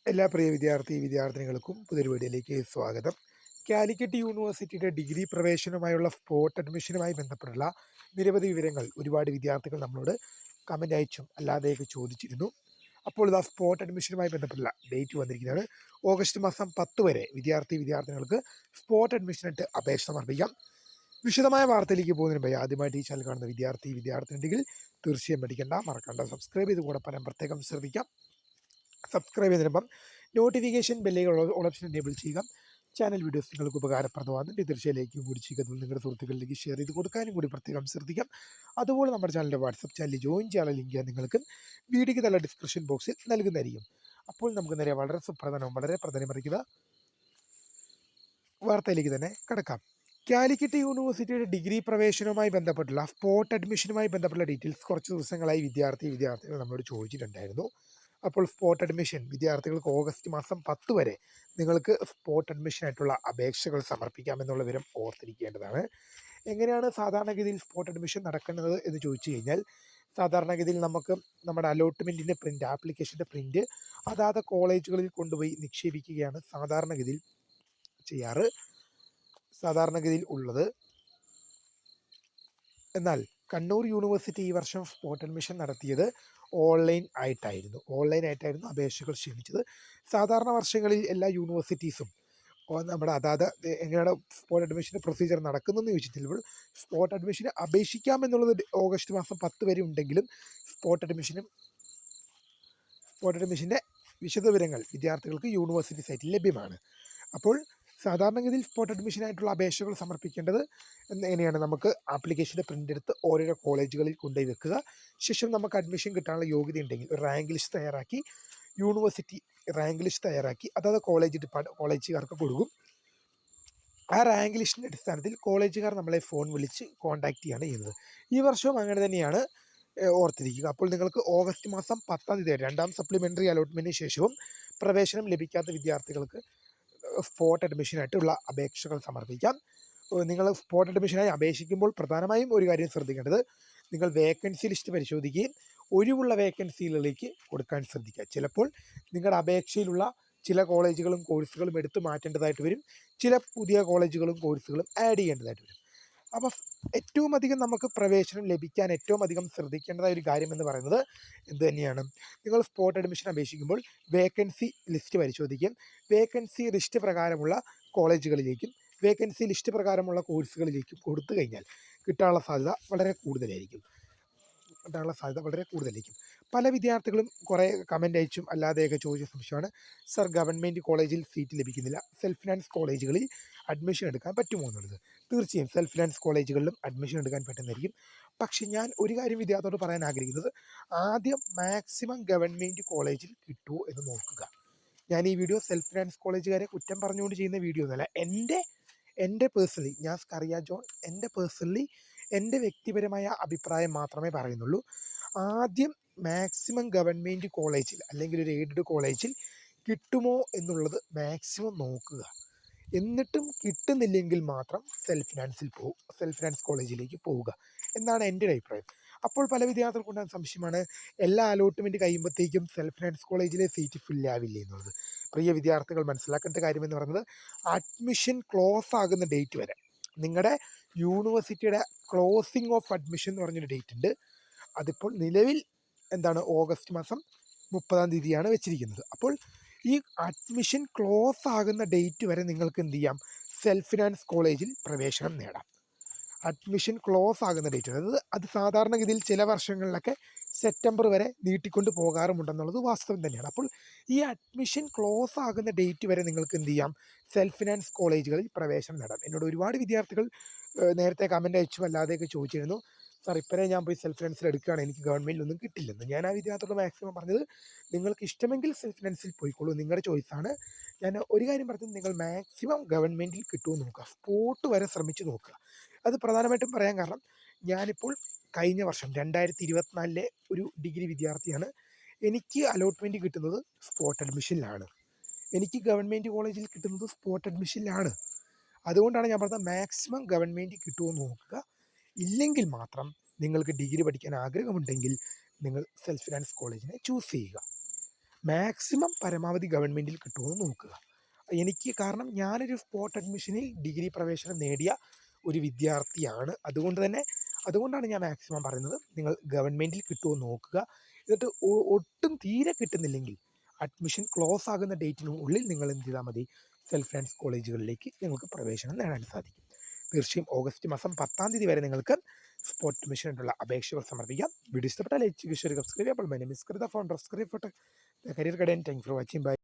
എല്ലാ പ്രിയ വിദ്യാർത്ഥിനികൾക്കും പുതിയൊരു വീഡിയോയിലേക്ക് സ്വാഗതം. കാലിക്കറ്റ് യൂണിവേഴ്സിറ്റിയുടെ ഡിഗ്രി പ്രവേശനവുമായുള്ള സ്പോട്ട് അഡ്മിഷനുമായി ബന്ധപ്പെട്ടുള്ള നിരവധി വിവരങ്ങൾ ഒരുപാട് വിദ്യാർത്ഥികൾ നമ്മളോട് കമൻ്റ് അയച്ചും അല്ലാതെയൊക്കെ ചോദിച്ചിരുന്നു. അപ്പോൾ ഇതാ സ്പോട്ട് അഡ്മിഷനുമായി ബന്ധപ്പെട്ടുള്ള ഡേറ്റ് വന്നിരിക്കുന്നതാണ്. ഓഗസ്റ്റ് മാസം 10 വരെ വിദ്യാർത്ഥിനികൾക്ക് സ്പോട്ട് അഡ്മിഷനായിട്ട് അപേക്ഷ സമർപ്പിക്കാം. വിശദമായ വാർത്തയിലേക്ക് പോകുന്നതിന് മുമ്പ് ആദ്യമായിട്ട് ഈ ചാനൽ കാണുന്ന വിദ്യാർത്ഥിനികൾ തീർച്ചയായും മറക്കണ്ട സബ്സ്ക്രൈബ് ചെയ്ത് കൂടെ പ്രത്യേകം ശ്രദ്ധിക്കാം. സബ്സ്ക്രൈബ് ചെയ്തതിനൊപ്പം നോട്ടിഫിക്കേഷൻ ബെല്ലുകൾ ഓപ്ഷൻ എനേബിൾ ചെയ്യുക. ചാനൽ വീഡിയോസ് നിങ്ങൾക്ക് ഉപകാരപ്രദമാകുന്നുണ്ട് തീർച്ചയായും ലൈക്കും കൂടി ചെയ്യുക. നിങ്ങളുടെ സുഹൃത്തുക്കളിലേക്ക് ഷെയർ ചെയ്ത് കൊടുക്കാനും കൂടി പ്രത്യേകം ശ്രദ്ധിക്കാം. അതുപോലെ നമ്മുടെ ചാനലിൻ്റെ വാട്സപ്പ് ചാനലിൽ ജോയിൻ ചെയ്യാനുള്ള ലിങ്ക് നിങ്ങൾക്ക് വീഡിയോയ്ക്ക് നല്ല ഡിസ്ക്രിപ്ഷൻ ബോക്സിൽ നൽകുന്നതായിരിക്കും. അപ്പോൾ നമുക്ക് നേരെ വളരെ പ്രധാനമറിക്കുന്ന വാർത്തയിലേക്ക് തന്നെ കടക്കാം. കാലിക്കറ്റ് യൂണിവേഴ്സിറ്റിയുടെ ഡിഗ്രി പ്രവേശനവുമായി ബന്ധപ്പെട്ടുള്ള സ്പോട്ട് അഡ്മിഷനുമായി ബന്ധപ്പെട്ടുള്ള ഡീറ്റെയിൽസ് കുറച്ച് ദിവസങ്ങളായി വിദ്യാർത്ഥികൾ നമ്മളോട് ചോദിച്ചിട്ടുണ്ടായിരുന്നു. അപ്പോൾ സ്പോട്ട് അഡ്മിഷൻ വിദ്യാർത്ഥികൾക്ക് ഓഗസ്റ്റ് മാസം 10 വരെ നിങ്ങൾക്ക് സ്പോട്ട് അഡ്മിഷനായിട്ടുള്ള അപേക്ഷകൾ സമർപ്പിക്കാമെന്നുള്ള വിവരം ഓർത്തിരിക്കേണ്ടതാണ്. എങ്ങനെയാണ് സാധാരണഗതിയിൽ സ്പോട്ട് അഡ്മിഷൻ നടക്കുന്നത് എന്ന് ചോദിച്ചു കഴിഞ്ഞാൽ, സാധാരണഗതിയിൽ നമുക്ക് നമ്മുടെ അലോട്ട്മെൻറ്റിൻ്റെ പ്രിൻ്റ്, ആപ്ലിക്കേഷൻ്റെ പ്രിൻ്റ് അതാത് കോളേജുകളിൽ കൊണ്ടുപോയി നിക്ഷേപിക്കുകയാണ് സാധാരണഗതിയിൽ ഉള്ളത്. എന്നാൽ കണ്ണൂർ യൂണിവേഴ്സിറ്റി ഈ വർഷം സ്പോട്ട് അഡ്മിഷൻ നടത്തിയത് ഓൺലൈൻ ആയിട്ടായിരുന്നു അപേക്ഷകൾ ക്ഷണിച്ചത്. സാധാരണ വർഷങ്ങളിൽ എല്ലാ യൂണിവേഴ്സിറ്റീസും നമ്മുടെ അതാത് എങ്ങനെയാണ് സ്പോട്ട് അഡ്മിഷൻ്റെ പ്രൊസീജിയർ നടക്കുന്നതെന്ന് ചോദിച്ചിട്ടുള്ളപ്പോൾ സ്പോട്ട് അഡ്മിഷന് അപേക്ഷിക്കാമെന്നുള്ളത് ഓഗസ്റ്റ് മാസം 10 വരെ ഉണ്ടെങ്കിലും സ്പോട്ട് അഡ്മിഷൻ്റെ വിശദവിവരങ്ങൾ വിദ്യാർത്ഥികൾക്ക് യൂണിവേഴ്സിറ്റി സൈറ്റിൽ ലഭ്യമാണ്. അപ്പോൾ സാധാരണഗതിയിൽ സ്പോട്ട് അഡ്മിഷനായിട്ടുള്ള അപേക്ഷകൾ സമർപ്പിക്കേണ്ടത് എങ്ങനെയാണ്? നമുക്ക് ആപ്ലിക്കേഷൻ്റെ പ്രിൻ്റ് എടുത്ത് ഓരോരോ കോളേജുകളിൽ കൊണ്ടുപോയി വെക്കുക. ശേഷം നമുക്ക് അഡ്മിഷൻ കിട്ടാനുള്ള യോഗ്യത ഉണ്ടെങ്കിൽ ഒരു റാങ്ക് ലിസ്റ്റ് തയ്യാറാക്കി യൂണിവേഴ്സിറ്റി അതായത് കോളേജുകാർക്ക് കൊടുക്കും. ആ റാങ്ക് ലിസ്റ്റിൻ്റെ അടിസ്ഥാനത്തിൽ കോളേജുകാർ നമ്മളെ ഫോൺ വിളിച്ച് കോൺടാക്റ്റ് ചെയ്യുകയാണ് ചെയ്യുന്നത്. ഈ വർഷവും അങ്ങനെ തന്നെയാണ്, ഓർത്തിരിക്കുക. അപ്പോൾ നിങ്ങൾക്ക് ഓഗസ്റ്റ് മാസം 10 തീയതി രണ്ടാം സപ്ലിമെൻ്ററി അലോട്ട്മെൻറ്റിന് ശേഷവും പ്രവേശനം ലഭിക്കാത്ത വിദ്യാർത്ഥികൾക്ക് സ്പോട്ട് അഡ്മിഷനായിട്ടുള്ള അപേക്ഷകൾ സമർപ്പിക്കാം. നിങ്ങൾ സ്പോട്ട് അഡ്മിഷനായി അപേക്ഷിക്കുമ്പോൾ പ്രധാനമായും ഒരു കാര്യം ശ്രദ്ധിക്കേണ്ടത്, നിങ്ങൾ വേക്കൻസി ലിസ്റ്റ് പരിശോധിക്കുകയും ഒഴിവുള്ള വേക്കൻസികളിലേക്ക് കൊടുക്കാൻ ശ്രദ്ധിക്കുക. ചിലപ്പോൾ നിങ്ങളുടെ അപേക്ഷയിലുള്ള ചില കോളേജുകളും കോഴ്സുകളും എടുത്തു മാറ്റേണ്ടതായിട്ട് വരും, ചില പുതിയ കോളേജുകളും കോഴ്സുകളും ആഡ് ചെയ്യേണ്ടതായിട്ട് വരും. അപ്പോൾ ഏറ്റവും അധികം നമുക്ക് പ്രവേശനം ലഭിക്കാൻ ഏറ്റവും അധികം ശ്രദ്ധിക്കേണ്ടതായ ഒരു കാര്യം എന്ന് പറയുന്നത് എന്ത് തന്നെയാണ്? നിങ്ങൾ സ്പോട്ട് അഡ്മിഷൻ അപേക്ഷിക്കുമ്പോൾ വേക്കൻസി ലിസ്റ്റ് പരിശോധിക്കും. വേക്കൻസി ലിസ്റ്റ് പ്രകാരമുള്ള കോളേജുകളിലേക്കും വേക്കൻസി ലിസ്റ്റ് പ്രകാരമുള്ള കോഴ്സുകളിലേക്കും കൊടുത്തു കഴിഞ്ഞാൽ കിട്ടാനുള്ള സാധ്യത വളരെ കൂടുതലായിരിക്കും. പല വിദ്യാർത്ഥികളും കുറേ കമൻ്റ് അയച്ചും അല്ലാതെയൊക്കെ ചോദിച്ച സംശയമാണ്, സർ ഗവൺമെൻറ് കോളേജിൽ സീറ്റ് ലഭിക്കുന്നില്ല, സെൽഫ് ഫിനാൻസ് കോളേജുകളിൽ അഡ്മിഷൻ എടുക്കാൻ പറ്റുമോ എന്നുള്ളത്. തീർച്ചയായും സെൽഫ് ഫിനാൻസ് കോളേജുകളിലും അഡ്മിഷൻ എടുക്കാൻ പറ്റുന്നതായിരിക്കും. പക്ഷെ ഞാൻ ഒരു കാര്യം വിദ്യാർത്ഥിയോട് പറയാൻ ആഗ്രഹിക്കുന്നത്, ആദ്യം മാക്സിമം ഗവൺമെൻറ് കോളേജിൽ കിട്ടുമോ എന്ന് നോക്കുക. ഞാൻ ഈ വീഡിയോ സെൽഫ് ഫിനാൻസ് കോളേജുകാരെ കുറ്റം പറഞ്ഞുകൊണ്ട് ചെയ്യുന്ന വീഡിയോ ഒന്നുമല്ല. എൻ്റെ പേഴ്സണലി, ഞാൻ സ്കറിയ ജോൺ, എൻ്റെ വ്യക്തിപരമായ അഭിപ്രായം മാത്രമേ പറയുന്നുള്ളൂ. ആദ്യം മാക്സിമം ഗവൺമെൻറ് കോളേജിൽ അല്ലെങ്കിൽ ഒരു എയ്ഡഡ് കോളേജിൽ കിട്ടുമോ എന്നുള്ളത് മാക്സിമം നോക്കുക. എന്നിട്ടും കിട്ടുന്നില്ലെങ്കിൽ മാത്രം സെൽഫ് ഫിനാൻസ് കോളേജിലേക്ക് പോവുക എന്നാണ് എൻ്റെ ഒരു അഭിപ്രായം. അപ്പോൾ പല വിദ്യാർത്ഥികൾക്കും ഉണ്ടാകുന്ന സംശയമാണ്, എല്ലാ അലോട്ട്മെൻറ്റ് കഴിയുമ്പോഴത്തേക്കും സെൽഫ് ഫിനാൻസ് കോളേജിലെ സീറ്റ് ഫില്ലാവില്ലേ എന്നുള്ളത്. പ്രിയ വിദ്യാർത്ഥികൾ മനസ്സിലാക്കേണ്ട കാര്യമെന്ന് പറയുന്നത്, അഡ്മിഷൻ ക്ലോസ് ആകുന്ന ഡേറ്റ് വരെ നിങ്ങളുടെ യൂണിവേഴ്സിറ്റിയുടെ ക്ലോസിംഗ് ഓഫ് അഡ്മിഷൻ എന്ന് പറഞ്ഞൊരു ഡേറ്റ് ഉണ്ട്. അതിപ്പോൾ നിലവിൽ ഓഗസ്റ്റ് മാസം 30 തീയതിയാണ് വെച്ചിരിക്കുന്നത്. അപ്പോൾ ഈ അഡ്മിഷൻ ക്ലോസ് ആകുന്ന ഡേറ്റ് വരെ നിങ്ങൾക്ക് എന്ത് ചെയ്യാം? സെൽഫ് ഫിനാൻസ് കോളേജിൽ പ്രവേശനം നേടാം. അഡ്മിഷൻ ക്ലോസ് ആകുന്ന ഡേറ്റ്, അത് സാധാരണഗതിയിൽ ചില വർഷങ്ങളിലൊക്കെ സെപ്റ്റംബർ വരെ നീട്ടിക്കൊണ്ട് പോകാറുമുണ്ടെന്നുള്ളത് വാസ്തവം തന്നെയാണ്. അപ്പോൾ ഈ അഡ്മിഷൻ ക്ലോസ് ആകുന്ന ഡേറ്റ് വരെ നിങ്ങൾക്ക് എന്ത് ചെയ്യാം? സെൽഫ് ഫിനാൻസ് കോളേജുകളിൽ പ്രവേശനം നേടാം. എന്നോട് ഒരുപാട് വിദ്യാർത്ഥികൾ നേരത്തെ കമൻ്റ് അയച്ചും അല്ലാതെയൊക്കെ ചോദിച്ചിരുന്നു, സാർ ഇപ്പോഴേ ഞാൻ പോയി സെൽഫ് ഫിനാൻസിൽ എടുക്കുകയാണ്, എനിക്ക് ഗവൺമെൻറ്റിലൊന്നും കിട്ടില്ലെന്ന്. ഞാൻ ആ വിദ്യാർത്ഥികളോട് മാക്സിമം പറഞ്ഞത്, നിങ്ങൾക്ക് ഇഷ്ടമെങ്കിൽ സെൽഫ് ഫിനാൻസിൽ പോയിക്കോളൂ, നിങ്ങളുടെ ചോയ്സാണ്. ഞാൻ ഒരു കാര്യം പറഞ്ഞത്, നിങ്ങൾ മാക്സിമം ഗവൺമെൻറ്റിൽ കിട്ടുമെന്ന് നോക്കുക, സ്പോട്ട് വരെ ശ്രമിച്ച് നോക്കുക. അത് പ്രധാനമായിട്ടും പറയാൻ കാരണം, ഞാനിപ്പോൾ കഴിഞ്ഞ വർഷം 2024 ഒരു ഡിഗ്രി വിദ്യാർത്ഥിയാണ്. എനിക്ക് അലോട്ട്മെൻറ്റ് കിട്ടുന്നത് സ്പോട്ട് അഡ്മിഷനിലാണ്, എനിക്ക് ഗവൺമെൻറ് കോളേജിൽ കിട്ടുന്നത് സ്പോട്ട് അഡ്മിഷനിലാണ്. അതുകൊണ്ടാണ് ഞാൻ പറഞ്ഞത്, മാക്സിമം ഗവൺമെൻറ് കിട്ടുമോ നോക്കുക. ഇല്ലെങ്കിൽ മാത്രം നിങ്ങൾക്ക് ഡിഗ്രി പഠിക്കാൻ ആഗ്രഹമുണ്ടെങ്കിൽ നിങ്ങൾ സെൽഫ് ഫിനാൻസ് കോളേജിനെ ചൂസ് ചെയ്യുക. മാക്സിമം പരമാവധി ഗവൺമെൻറ്റിൽ കിട്ടുമോ എന്ന് നോക്കുക. എനിക്ക് കാരണം ഞാനൊരു സ്പോട്ട് അഡ്മിഷനിൽ ഡിഗ്രി പ്രവേശനം നേടിയ ഒരു വിദ്യാർത്ഥിയാണ്. അതുകൊണ്ടാണ് ഞാൻ മാക്സിമം പറയുന്നത് നിങ്ങൾ ഗവൺമെൻറ്റിൽ കിട്ടുമോ എന്ന് നോക്കുക. എന്നിട്ട് ഒട്ടും തീരെ കിട്ടുന്നില്ലെങ്കിൽ അഡ്മിഷൻ ക്ലോസ് ആകുന്ന ഡേറ്റിനുള്ളിൽ നിങ്ങൾ എന്ത് ചെയ്താൽ മതി, സെൽഫ് ഫിനാൻസ് കോളേജുകളിലേക്ക് നിങ്ങൾക്ക് പ്രവേശനം നേടാൻ സാധിക്കും. തീർച്ചയായും ഓഗസ്റ്റ് മാസം 10-ാം തീയതി വരെ നിങ്ങൾക്ക് സ്പോട്ട് അഡ്മിഷനുള്ള അപേക്ഷകൾ സമർപ്പിക്കാം. വീഡിയോ ഇഷ്ടപ്പെട്ടാൽ ലൈക്ക് ചെയ്യുക, സബ്സ്ക്രൈബ് ചെയ്യുക. അപ്പോൾ my name is Krita, founder of career guidance. Thanks for watching. By.